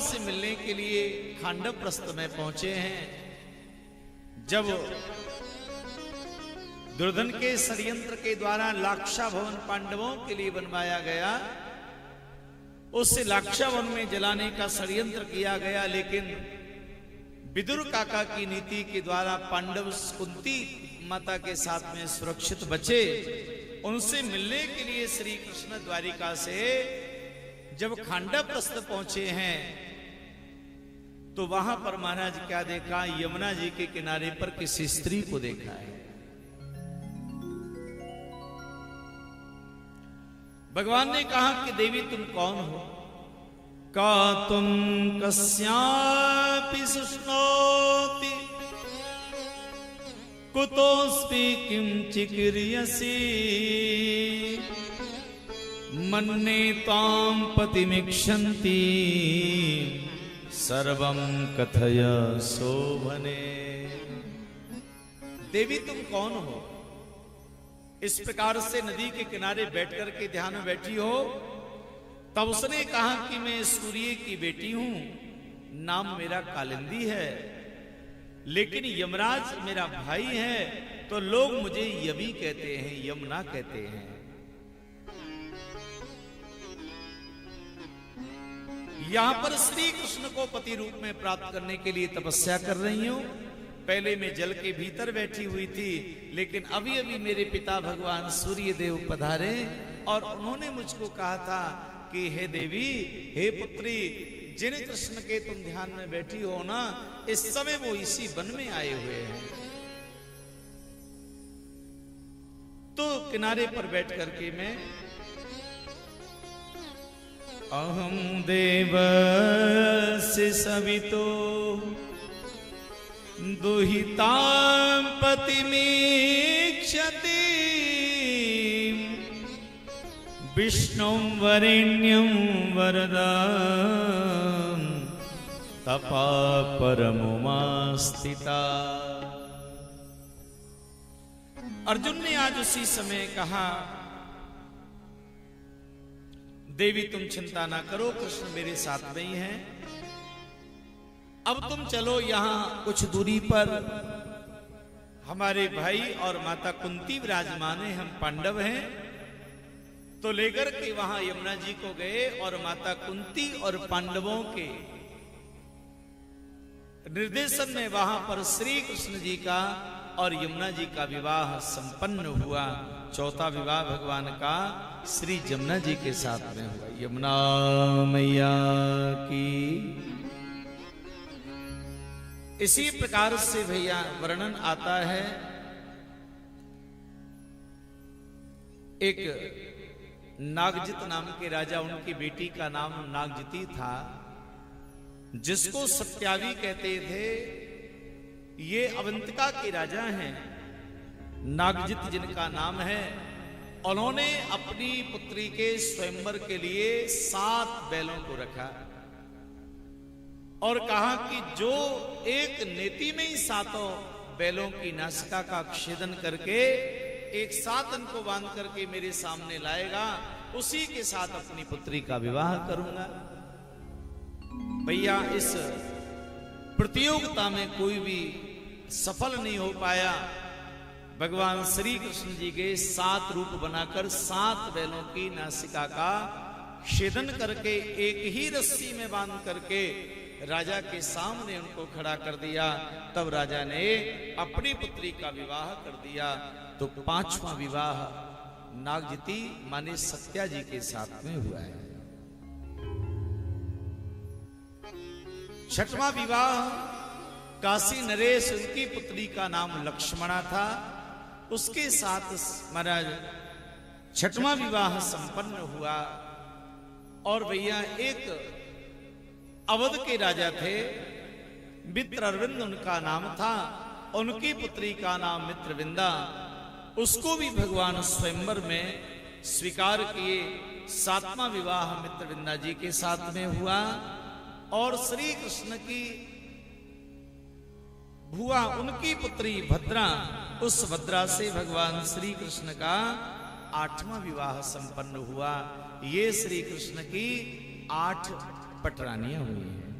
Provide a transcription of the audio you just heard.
से मिलने के लिए खांडव प्रस्थ में पहुंचे हैं। जब दुर्योधन के षड्यंत्र के द्वारा लाक्षा भवन पांडवों के लिए बनवाया गया, उस लाक्षा भवन में जलाने का षड्यंत्र किया गया, लेकिन विदुर काका की नीति के द्वारा पांडव कुंती माता के साथ में सुरक्षित बचे। उनसे मिलने के लिए श्री कृष्ण द्वारिका से जब खांडव प्रस्थ पहुंचे हैं, तो वहां पर महाराज क्या देखा, यमुना जी के किनारे पर किसी स्त्री को देखा है। भगवान ने कहा कि देवी तुम कौन हो? का तुम कस्यापि सुष्णोति कुतोस्पि किम चिकीर्यसि मन्ने ताम पतिमिक्षन्ति सर्वं कथय शोभने। देवी तुम कौन हो? इस प्रकार से नदी के किनारे बैठकर के ध्यान में बैठी हो। तब उसने कहा कि मैं सूर्य की बेटी हूं, नाम मेरा कालिंदी है, लेकिन यमराज मेरा भाई है, तो लोग मुझे यमी कहते हैं, यमुना कहते हैं। यहां पर श्री कृष्ण को पति रूप में प्राप्त करने के लिए तपस्या कर रही हूं। पहले मैं जल के भीतर बैठी हुई थी, लेकिन अभी अभी मेरे पिता भगवान सूर्य देव पधारे और उन्होंने मुझको कहा था कि हे देवी, हे पुत्री, जिन कृष्ण के तुम ध्यान में बैठी हो ना, इस समय वो इसी वन में आए हुए हैं। तो किनारे पर बैठ करके मैं अहम देवस्य सवितो दुहितां पतिमीक्षति विष्णुं वरेण्यं वरदां तपा परमुमा स्थिता। अर्जुन ने आज उसी समय कहा, देवी तुम चिंता ना करो, कृष्ण मेरे साथ में ही हैं। अब तुम चलो, यहां कुछ दूरी पर हमारे भाई और माता कुंती विराजमान है, हम पांडव हैं। तो लेकर के वहां यमुना जी को गए और माता कुंती और पांडवों के निर्देशन में वहां पर श्री कृष्ण जी का और यमुना जी का विवाह संपन्न हुआ। चौथा विवाह भगवान का श्री यमुना जी के साथ में हुआ। यमुना मैया की। इसी प्रकार से भैया वर्णन आता है, एक नागजित नाम के राजा, उनकी बेटी का नाम नागजिती था, जिसको सत्यावी कहते थे। ये अवंतिका के राजा हैं, नागजित जिनका नाम है। उन्होंने अपनी पुत्री के स्वयंवर के लिए 7 बैलों को रखा और कहा कि जो एक नेति में ही 7 बैलों की नासिका का छेदन करके एक साथ इनको बांध करके मेरे सामने लाएगा, उसी के साथ अपनी पुत्री का विवाह करूंगा। भैया इस प्रतियोगिता में कोई भी सफल नहीं हो पाया। भगवान श्री कृष्ण जी के 7 रूप बनाकर 7 बैलों की नासिका का छेदन करके एक ही रस्सी में बांध करके राजा के सामने उनको खड़ा कर दिया। तब राजा ने अपनी पुत्री का विवाह कर दिया। तो 5वां विवाह नागजिती माने सत्या जी के साथ में हुआ है। 6वां विवाह काशी नरेश, उनकी पुत्री का नाम लक्ष्मणा था, उसके साथ महाराज 6वां विवाह संपन्न हुआ। और भैया एक अवध के राजा थे, मित्रविंद उनका नाम था, उनकी पुत्री का नाम मित्रविंदा, उसको भी भगवान स्वयंवर में स्वीकार किए। 7वां विवाह मित्रविंदा जी के साथ में हुआ। और श्री कृष्ण की भुआ, उनकी पुत्री भद्रा, उस भद्रा से भगवान श्री कृष्ण का 8वां विवाह संपन्न हुआ। ये श्री कृष्ण की 8 पटरानियां हुई हैं।